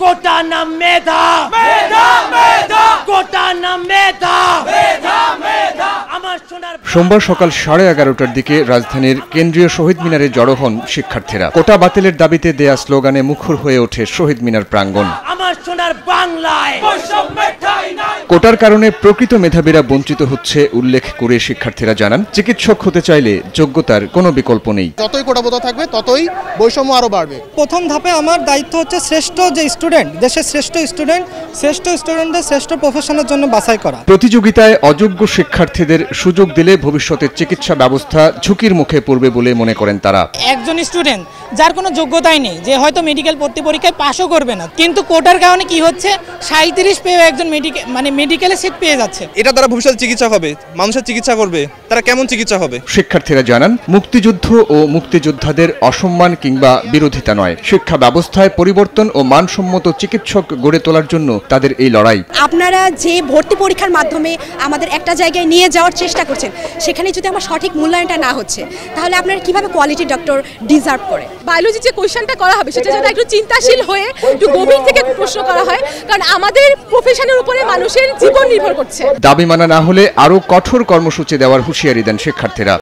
কোটা না মেধা, কোটা না মেধা। সোমবার সকাল 11:30টার দিকে রাজধানীর কেন্দ্রীয় শহীদ মিনারে জড়ো হন শিক্ষার্থীরা। কোটা বাতিলের দাবিতে দেয়া স্লোগানে মুখর হয়ে ওঠে শহীদ মিনার প্রাঙ্গণ। আমার সোনার বাংলায় কোটার কারণে প্রকৃত মেধাবীরা বঞ্চিত হচ্ছে উল্লেখ করে শিক্ষার্থীরা জানান, চিকিৎসক হতে চাইলে যোগ্যতার কোনো বিকল্প নেই। যতই কোটাবোধা থাকবে ততই বৈষম্য আরো বাড়বে। প্রথম ধাপে আমার দায়িত্ব হচ্ছে শ্রেষ্ঠ যে স্টুডেন্ট, দেশের শ্রেষ্ঠ স্টুডেন্টদের শ্রেষ্ঠ প্রফেশনের জন্য বাছাই করা। প্রতিযোগিতায় অযোগ্য শিক্ষার্থীদের সুযোগ দিলে ভবিষ্যতের চিকিৎসা ব্যবস্থা ঝুঁকির মুখে পড়বে বলে মনে করেন তারা। একজন স্টুডেন্ট যার কোনো যোগ্যতাই নেই, যে হয়তো মেডিকেল ভর্তি পরীক্ষায় পাশও করবে না, কিন্তু কোটার কারণে কি হচ্ছে 37 পেয়ে একজন মেডিকেলে সিট পেয়ে যাচ্ছে। এটা দ্বারা ভবিষ্যতে চিকিৎসা হবে, মানুষের চিকিৎসা করবে, তারা কেমন চিকিৎসা হবে? শিক্ষার্থীরা জানান, মুক্তিযুদ্ধ ও মুক্তিযোদ্ধাদের অসম্মান কিংবা বিরোধিতা নয়, শিক্ষা ব্যবস্থায় পরিবর্তন ও মানসম্মত চিকিৎসক গড়ে তোলার জন্য তাদের এই লড়াই। আপনারা যে ভর্তি পরীক্ষার মাধ্যমে আমাদের একটা জায়গায় নিয়ে যাওয়ার চেষ্টা করছেন, সেখানে যদি আমার সঠিক মূল্যায়নটা না হচ্ছে, তাহলে আপনারা কিভাবে কোয়ালিটি ডক্টর ডিজার্ভ করে? বায়োলজি যে কোয়েশ্চেনটা করা হবে সেটা যেন একটু চিন্তাশীল হয়ে একটু গভীর থেকে প্রশ্ন করা হয়, কারণ আমাদের প্রফেশনের উপরে মানুষের জীবন নির্ভর করছে। দাবি মানা না হলে আরও কঠোর কর্মসূচি দেওয়ার হুঁশিয়ারি দেন শিক্ষার্থীরা।